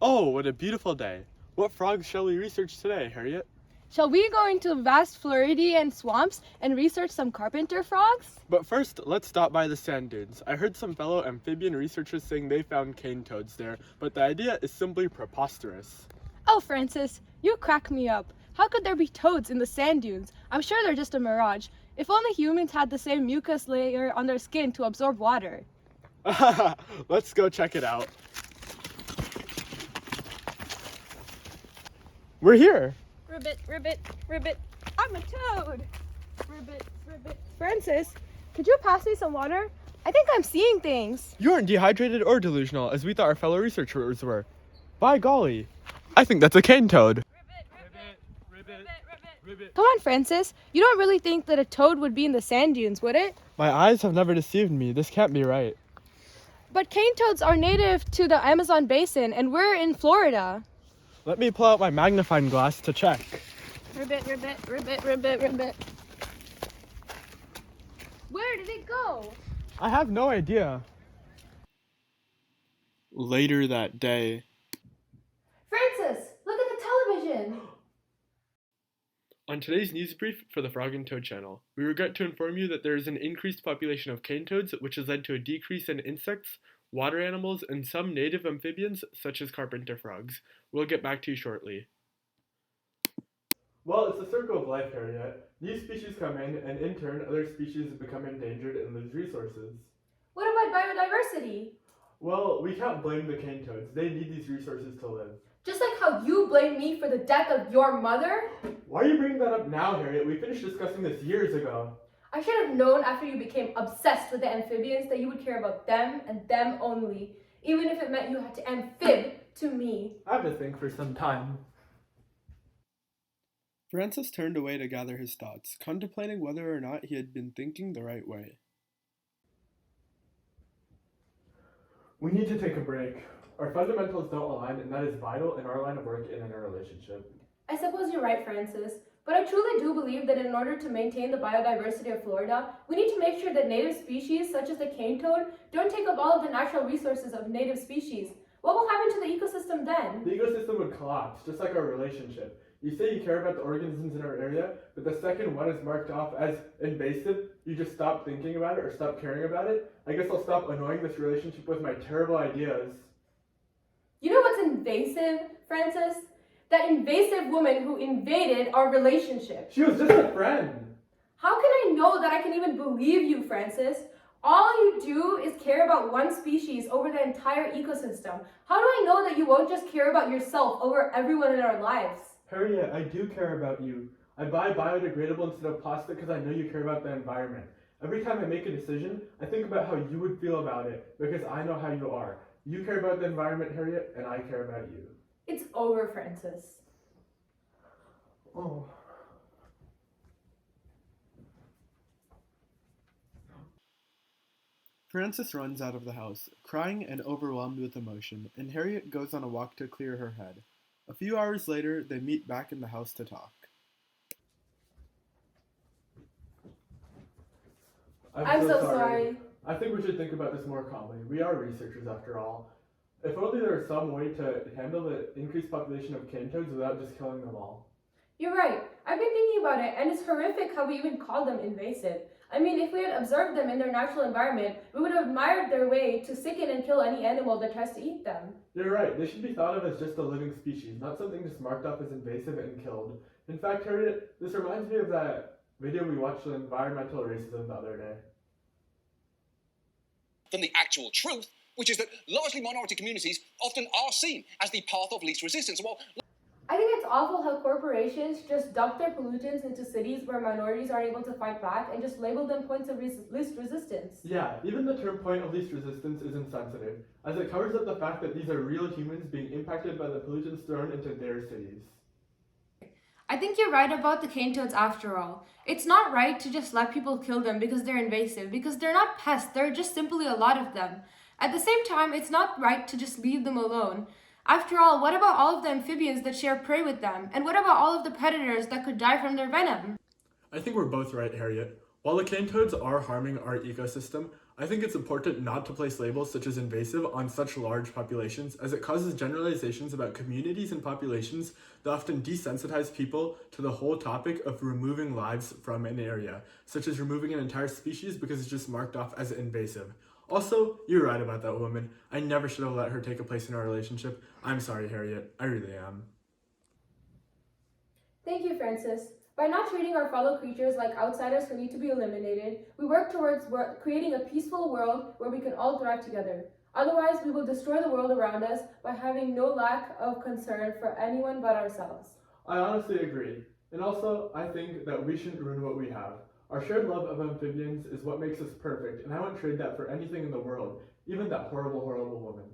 Oh, what a beautiful day. What frogs shall we research today, Harriet? Shall we go into vast Floridian swamps and research some carpenter frogs? But first, let's stop by the sand dunes. I heard some fellow amphibian researchers saying they found cane toads there, but the idea is simply preposterous. Oh, Francis, you crack me up. How could there be toads in the sand dunes? I'm sure they're just a mirage. If only humans had the same mucus layer on their skin to absorb water. Let's go check it out. We're here. Ribbit, ribbit, ribbit. I'm a toad. Ribbit, ribbit. Francis, could you pass me some water? I think I'm seeing things. You aren't dehydrated or delusional, as we thought our fellow researchers were. By golly, I think that's a cane toad. Come on, Francis. You don't really think that a toad would be in the sand dunes, would it? My eyes have never deceived me. This can't be right. But cane toads are native to the Amazon basin, and we're in Florida. Let me pull out my magnifying glass to check. Ribbit, ribbit, ribbit, ribbit, ribbit. Where did it go? I have no idea. Later that day. Francis, look at the television. On today's news brief for the Frog and Toad channel, we regret to inform you that there is an increased population of cane toads, which has led to a decrease in insects, water animals, and some native amphibians, such as carpenter frogs. We'll get back to you shortly. Well, it's a circle of life, Harriet. New species come in, and in turn, other species become endangered and lose resources. What about biodiversity? Well, we can't blame the cane toads. They need these resources to live. Just like how you blame me for the death of your mother? Why are you bringing that up now, Harriet? We finished discussing this years ago. I should have known after you became obsessed with the amphibians that you would care about them and them only, even if it meant you had to amphib to me. I have to think for some time. Francis turned away to gather his thoughts, contemplating whether or not he had been thinking the right way. We need to take a break. Our fundamentals don't align, and that is vital in our line of work and in our relationship. I suppose you're right, Francis. But I truly do believe that in order to maintain the biodiversity of Florida, we need to make sure that native species, such as the cane toad, don't take up all of the natural resources of native species. What will happen to the ecosystem then? The ecosystem would collapse, just like our relationship. You say you care about the organisms in our area, but the second one is marked off as invasive, you just stop thinking about it or stop caring about it. I guess I'll stop annoying this relationship with my terrible ideas. You know what's invasive, Francis? That invasive woman who invaded our relationship. She was just a friend. How can I know that I can even believe you, Francis? All you do is care about one species over the entire ecosystem. How do I know that you won't just care about yourself over everyone in our lives? Harriet, I do care about you. I buy biodegradable instead of plastic because I know you care about the environment. Every time I make a decision, I think about how you would feel about it because I know how you are. You care about the environment, Harriet, and I care about you. It's over, Francis. Oh. Francis runs out of the house, crying and overwhelmed with emotion, and Harriet goes on a walk to clear her head. A few hours later, they meet back in the house to talk. I'm so sorry. I think we should think about this more calmly. We are researchers after all. If only there was some way to handle the increased population of cane toads without just killing them all. You're right. I've been thinking about it, and it's horrific how we even call them invasive. I mean, if we had observed them in their natural environment, we would have admired their way to sicken and kill any animal that tries to eat them. You're right. They should be thought of as just a living species, not something just marked off as invasive and killed. In fact, Harriet, this reminds me of that video we watched on environmental racism the other day. From the actual truth, which is that largely minority communities often are seen as the path of least resistance. Well, I think it's awful how corporations just dump their pollutants into cities where minorities aren't able to fight back and just label them points of least resistance. Yeah, even the term point of least resistance is insensitive, as it covers up the fact that these are real humans being impacted by the pollutants thrown into their cities. I think you're right about the cane toads after all. It's not right to just let people kill them because they're invasive, because they're not pests, there are just simply a lot of them. At the same time, it's not right to just leave them alone. After all, what about all of the amphibians that share prey with them? And what about all of the predators that could die from their venom? I think we're both right, Harriet. While the cane toads are harming our ecosystem, I think it's important not to place labels such as invasive on such large populations, as it causes generalizations about communities and populations that often desensitize people to the whole topic of removing lives from an area, such as removing an entire species because it's just marked off as invasive. Also, you're right about that woman. I never should have let her take a place in our relationship. I'm sorry, Harriet. I really am. Thank you, Francis. By not treating our fellow creatures like outsiders who need to be eliminated, we work towards creating a peaceful world where we can all thrive together. Otherwise, we will destroy the world around us by having no lack of concern for anyone but ourselves. I honestly agree. And also, I think that we shouldn't ruin what we have. Our shared love of amphibians is what makes us perfect, and I wouldn't trade that for anything in the world, even that horrible, horrible woman.